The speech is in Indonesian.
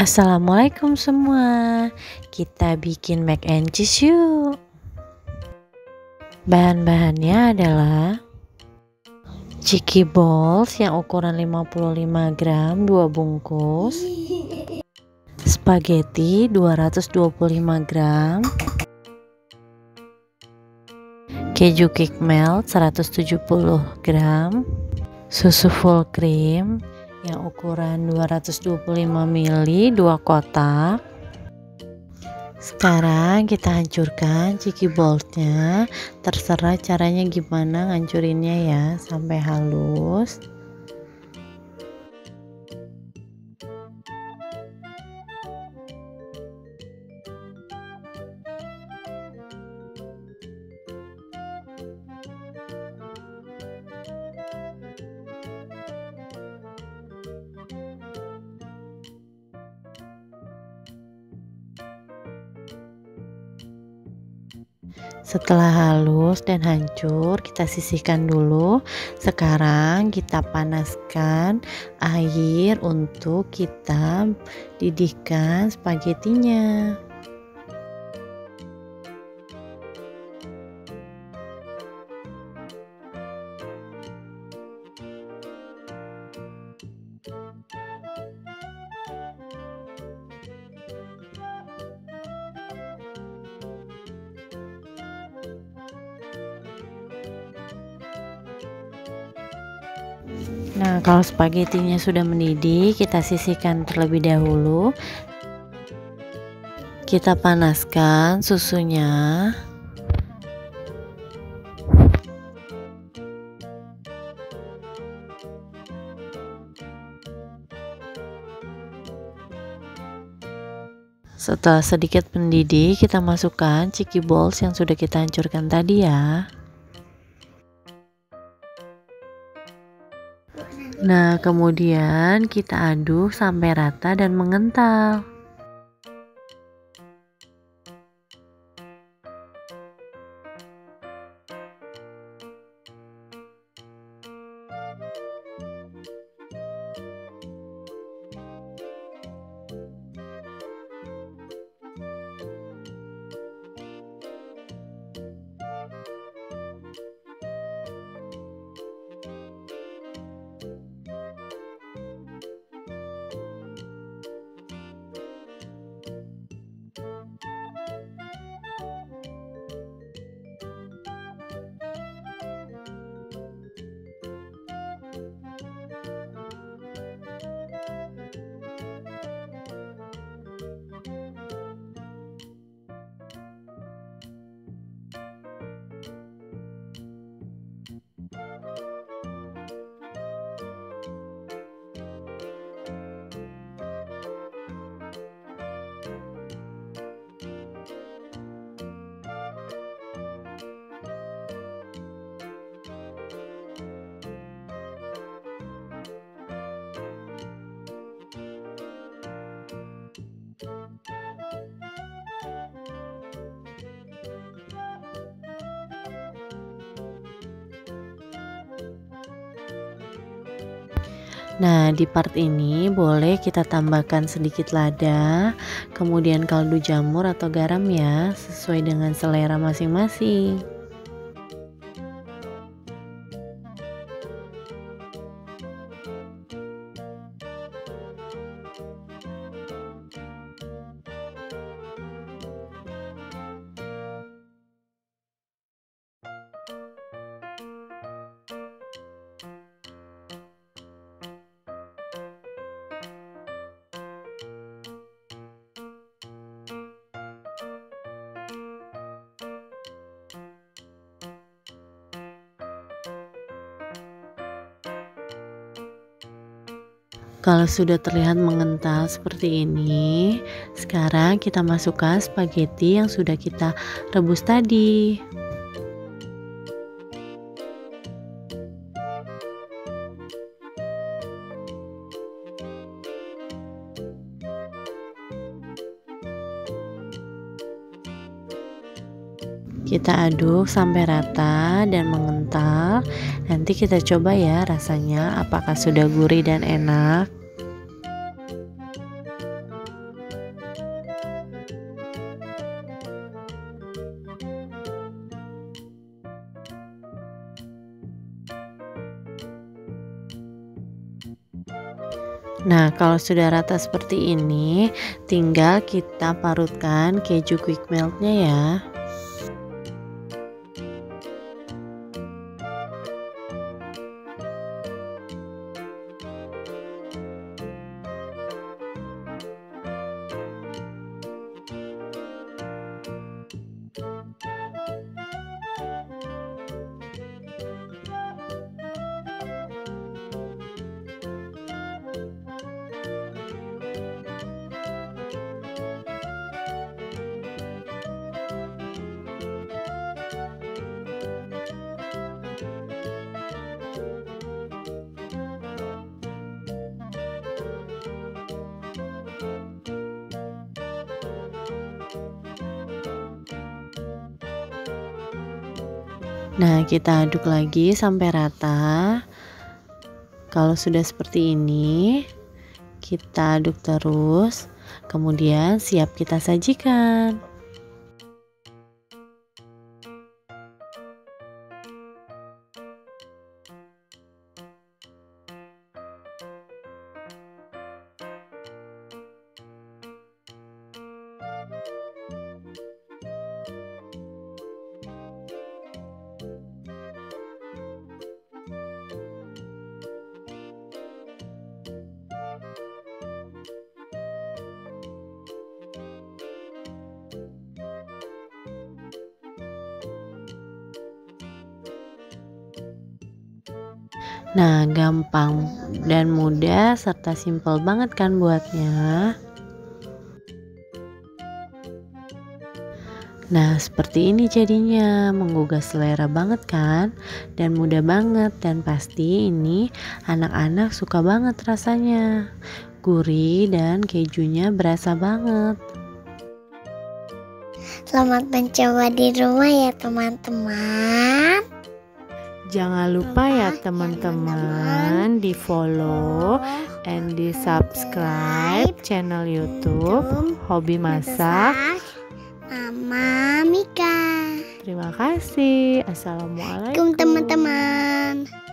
Assalamualaikum semua. Kita bikin mac and cheese yuk. Bahan-bahannya adalah Cheeky balls yang ukuran 55 gram 2 bungkus, spaghetti 225 gram, keju cake melt 170 gram, susu full cream yang ukuran 225 ml 2 kotak. Sekarang kita hancurkan cheeky ballsnya, terserah caranya gimana ngancurinnya ya sampai halus. Setelah halus dan hancur, kita sisihkan dulu. Sekarang kita panaskan air untuk kita didihkan spagettinya. Nah, kalau spagettinya sudah mendidih, kita sisihkan terlebih dahulu. Kita panaskan susunya. Setelah sedikit mendidih, kita masukkan cheeky balls yang sudah kita hancurkan tadi ya. Nah, kemudian kita aduk sampai rata dan mengental. Nah, di part ini boleh kita tambahkan sedikit lada, kemudian kaldu jamur atau garam ya, sesuai dengan selera masing-masing. Kalau sudah terlihat mengental seperti ini, sekarang kita masukkan spaghetti yang sudah kita rebus tadi. Kita aduk sampai rata dan mengental. Nanti kita coba ya rasanya apakah sudah gurih dan enak. Nah, kalau sudah rata seperti ini, tinggal kita parutkan keju quick meltnya ya. Nah, kita aduk lagi sampai rata. Kalau sudah seperti ini, kita aduk terus, kemudian siap kita sajikan. Nah, gampang dan mudah serta simpel banget kan buatnya. Nah, seperti ini jadinya, menggugah selera banget kan? Dan mudah banget, dan pasti ini anak-anak suka banget rasanya. Gurih dan kejunya berasa banget. Selamat mencoba di rumah ya teman-teman. Jangan lupa ya teman-teman di follow and di subscribe channel YouTube Hobi Masak Mama Mika. Terima kasih. Assalamualaikum Assalamualaikum teman-teman.